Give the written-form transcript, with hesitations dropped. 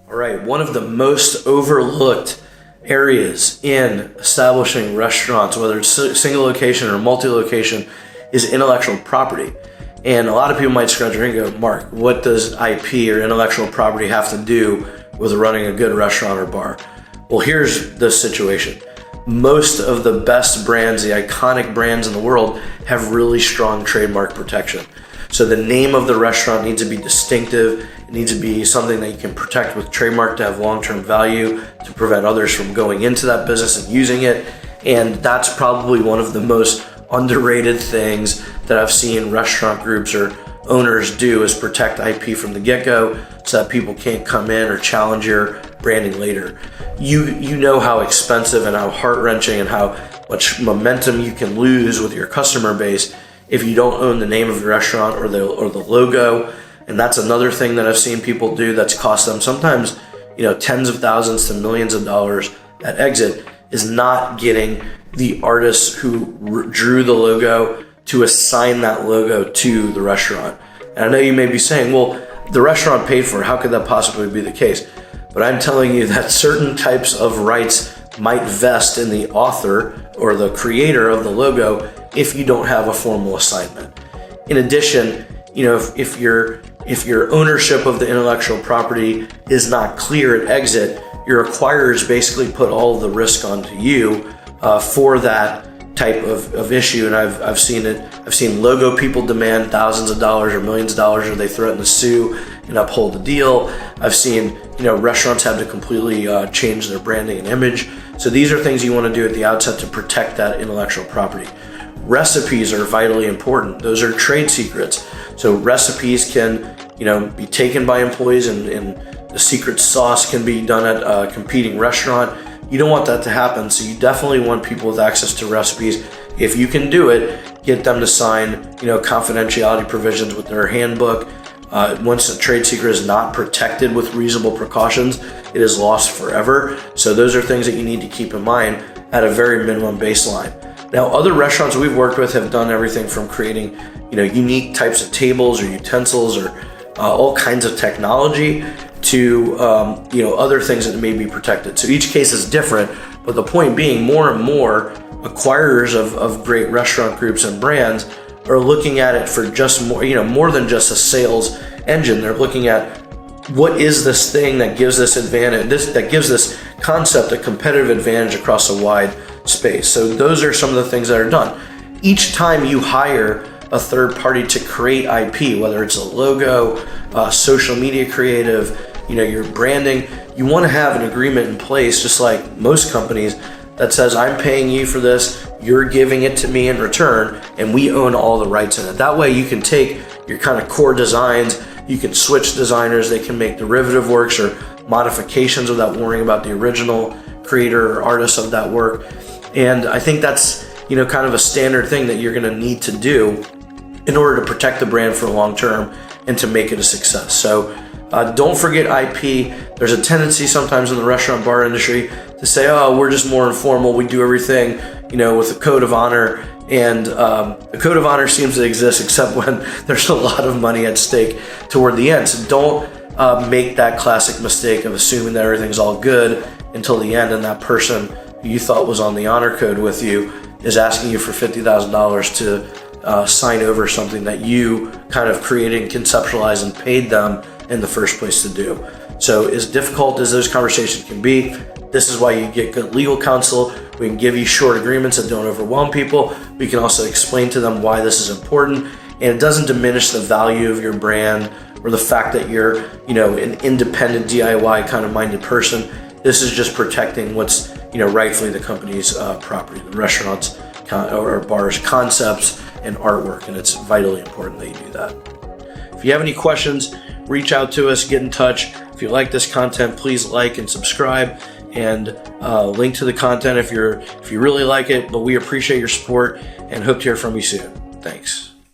All right, one of the most overlooked areas in establishing restaurants, whether it's single location or multi-location, is intellectual property. And a lot of people might scratch their head and go, Mark, what does IP or intellectual property have to do with running a good restaurant or bar? Well, here's the situation. Most of the best brands, the iconic brands in the world, have really strong trademark protection. So the name of the restaurant needs to be distinctive. It needs to be something that you can protect with trademark to have long-term value, to prevent others from going into that business and using it. And that's probably one of the most underrated things that I've seen restaurant groups or owners do, is protect IP from the get-go so that people can't come in or challenge your branding later. You know how expensive and how heart-wrenching and how much momentum you can lose with your customer base if you don't own the name of your restaurant or the logo. And that's another thing that I've seen people do that's cost them sometimes, tens of thousands to millions of dollars at exit, is not getting the artists who drew the logo to assign that logo to the restaurant. And I know you may be saying, well, the restaurant paid for it. How could that possibly be the case? But I'm telling you that certain types of rights might vest in the author or the creator of the logo if you don't have a formal assignment. In addition, if your ownership of the intellectual property is not clear at exit, your acquirers basically put all of the risk onto you for that type of issue. And I've seen it. I've seen logo people demand thousands of dollars or millions of dollars, or they threaten to sue and uphold the deal. I've seen restaurants have to completely change their branding and image. So these are things you want to do at the outset to protect that intellectual property. Recipes are vitally important. Those are trade secrets. So recipes can be taken by employees, and the secret sauce can be done at a competing restaurant. You don't want that to happen, so you definitely want people with access to recipes. If you can do it, get them to sign confidentiality provisions with their handbook. Once a trade secret is not protected with reasonable precautions, it is lost forever. So those are things that you need to keep in mind at a very minimum baseline. Now, other restaurants we've worked with have done everything from creating unique types of tables or utensils or all kinds of technology to other things that may be protected. So each case is different, but the point being, more and more acquirers of great restaurant groups and brands are looking at it for just more than just a sales engine. They're looking at, what is this thing that gives this advantage, that gives this concept a competitive advantage across a wide space. So those are some of the things that are done. Each time you hire a third party to create IP, whether it's a logo, social media creative, your branding, you want to have an agreement in place, just like most companies, that says, I'm paying you for this, you're giving it to me in return, and we own all the rights in it. That way you can take your kind of core designs, you can switch designers, they can make derivative works or modifications without worrying about the original creator or artist of that work. And I think that's kind of a standard thing that you're going to need to do in order to protect the brand for the long term and to make it a success. So don't forget IP. There's a tendency sometimes in the restaurant bar industry to say, oh, we're just more informal, we do everything with a code of honor. And the code of honor seems to exist except when there's a lot of money at stake toward the end. So don't make that classic mistake of assuming that everything's all good until the end, and that person who you thought was on the honor code with you is asking you for $50,000 to sign over something that you kind of created and conceptualized and paid them in the first place to do. So as difficult as those conversations can be, this is why you get good legal counsel. We can give you short agreements that don't overwhelm people. We can also explain to them why this is important, and it doesn't diminish the value of your brand or the fact that you're, an independent DIY kind of minded person. This is just protecting what's, rightfully the company's property, the restaurant's or bar's concepts and artwork, and it's vitally important that you do that. If you have any questions, reach out to us, get in touch. If you like this content, please like and subscribe, and link to the content if you really like it. But we appreciate your support and hope to hear from you soon. Thanks.